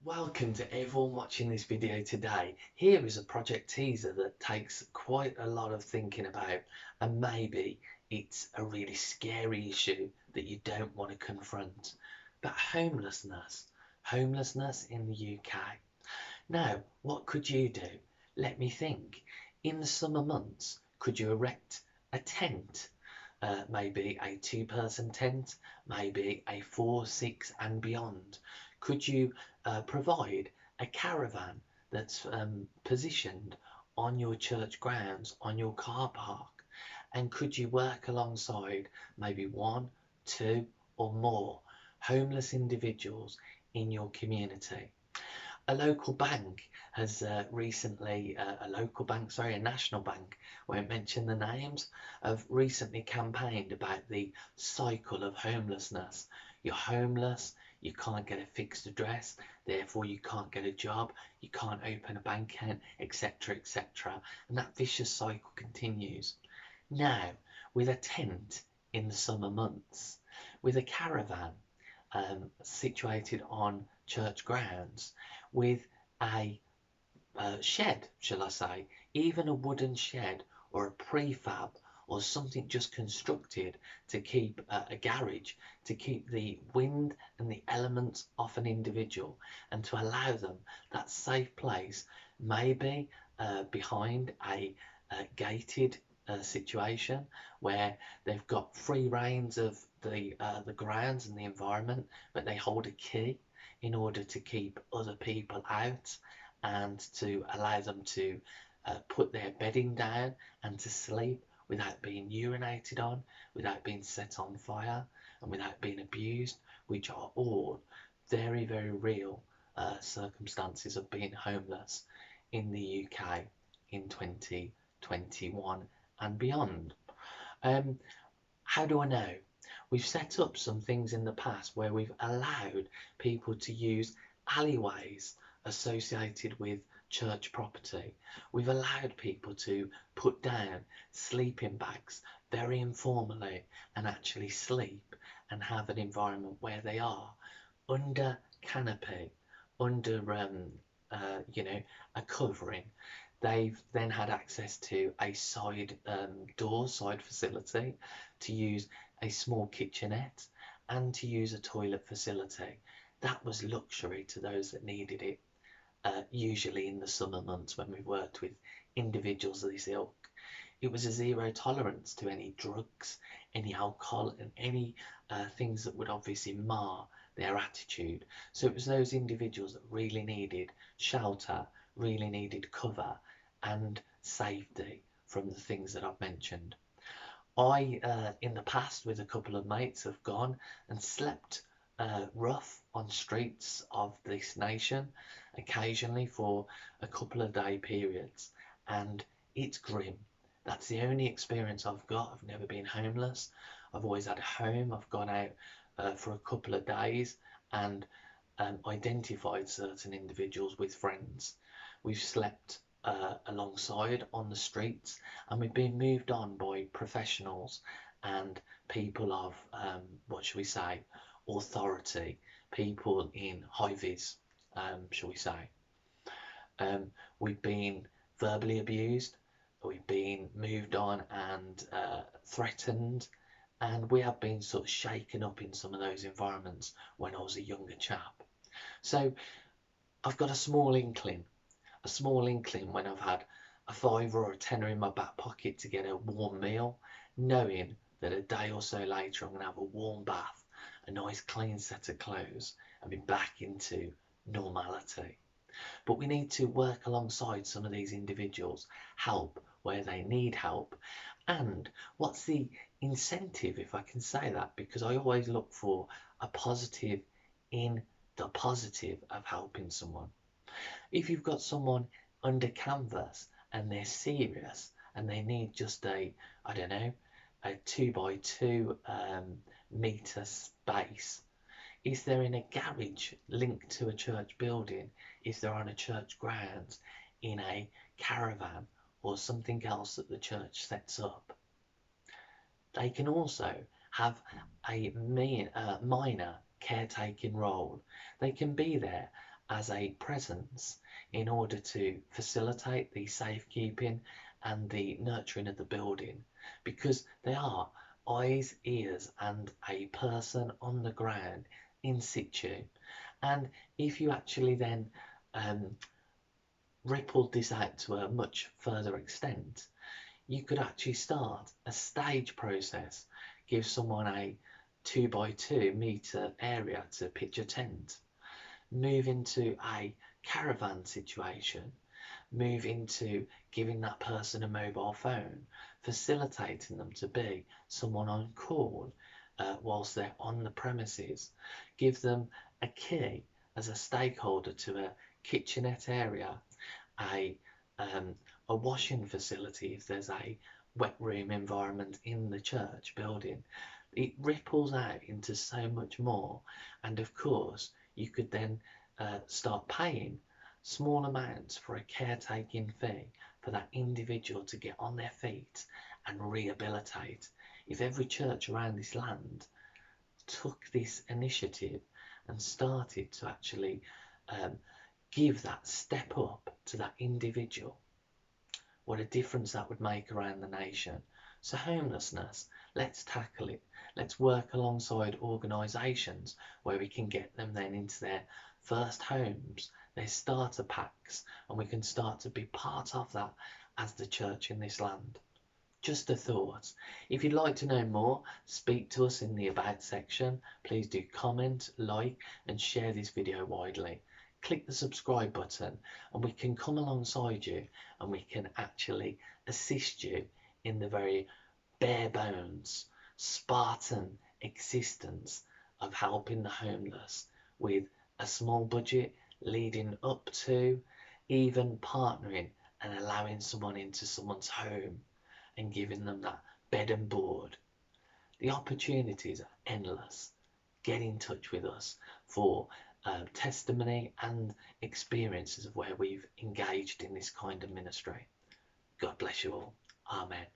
Welcome to everyone watching this video today. Here is a project teaser that takes quite a lot of thinking about, and maybe it's a really scary issue that you don't want to confront. But homelessness in the UK. Now, what could you do? Let me think. In the summer months, could you erect a tent? Maybe a two-person tent, maybe a 4, 6 and beyond. Could you provide a caravan that's positioned on your church grounds, on your car park? And could you work alongside maybe one, two, or more homeless individuals in your community? A local bank has recently, a national bank, won't mention the names, have recently campaigned about the cycle of homelessness. You're homeless, you can't get a fixed address, therefore you can't get a job, you can't open a bank account, etc., etc. And that vicious cycle continues. Now, with a tent in the summer months, with a caravan situated on church grounds, with a shed, shall I say, even a wooden shed or a prefab or something just constructed to keep a garage, to keep the wind and the elements off an individual and to allow them that safe place, maybe behind a gated situation where they've got free reins of the grounds and the environment, but they hold a key in order to keep other people out and to allow them to put their bedding down and to sleep without being urinated on, without being set on fire, and without being abused, which are all very, very real circumstances of being homeless in the UK in 2021 and beyond. Um, how do I know? We've set up some things in the past where we've allowed people to use alleyways associated with church property. We've allowed people to put down sleeping bags very informally and actually sleep and have an environment where they are under canopy, under a covering. They've then had access to a side facility to use a small kitchenette and to use a toilet facility. That was luxury to those that needed it, usually in the summer months when we worked with individuals of this ilk. It was a zero tolerance to any drugs, any alcohol, and any things that would obviously mar their attitude. So it was those individuals that really needed shelter, really needed cover, and safety from the things that I've mentioned. I, in the past, with a couple of mates, have gone and slept rough on streets of this nation occasionally for a couple of day periods, and it's grim. That's the only experience I've got. I've never been homeless. I've always had a home. I've gone out for a couple of days and identified certain individuals with friends. We've slept alongside on the streets, and we've been moved on by professionals and people of, what shall we say, authority, people in high vis, shall we say. We've been verbally abused, we've been moved on and threatened, and we have been sort of shaken up in some of those environments when I was a younger chap. So I've got a small inkling when I've had a fiver or a tenner in my back pocket to get a warm meal, knowing that a day or so later I'm going to have a warm bath, a nice clean set of clothes, and be back into normality. But we need to work alongside some of these individuals, help where they need help. And what's the incentive, if I can say that, because I always look for a positive in the positive of helping someone. If you've got someone under canvas and they're serious and they need just I don't know, a 2 by 2 meter space, is there in a garage linked to a church building? Is there on a church grounds, in a caravan or something else that the church sets up? They can also have a minor caretaking role. They can be there as a presence in order to facilitate the safekeeping and the nurturing of the building, because they are eyes, ears, and a person on the ground in situ. And if you actually then rippled this out to a much further extent, you could actually start a stage process, give someone a 2 by 2 meter area to pitch a tent, move into a caravan situation, move into giving that person a mobile phone, facilitating them to be someone on call whilst they're on the premises, give them a key as a stakeholder to a kitchenette area, a a washing facility if there's a wet room environment in the church building. It ripples out into so much more, and of course you could then start paying small amounts for a caretaking fee for that individual to get on their feet and rehabilitate. If every church around this land took this initiative and started to actually give that step up to that individual, what a difference that would make around the nation. So homelessness, let's tackle it. Let's work alongside organisations where we can get them then into their first homes, their starter packs, and we can start to be part of that as the church in this land. Just a thought. If you'd like to know more, speak to us in the About section. Please do comment, like, and share this video widely. Click the subscribe button and we can come alongside you and we can actually assist you in the very bare bones, Spartan existence of helping the homeless with a small budget, leading up to even partnering and allowing someone into someone's home and giving them that bed and board. The opportunities are endless. Get in touch with us for testimony and experiences of where we've engaged in this kind of ministry. God bless you all. Amen.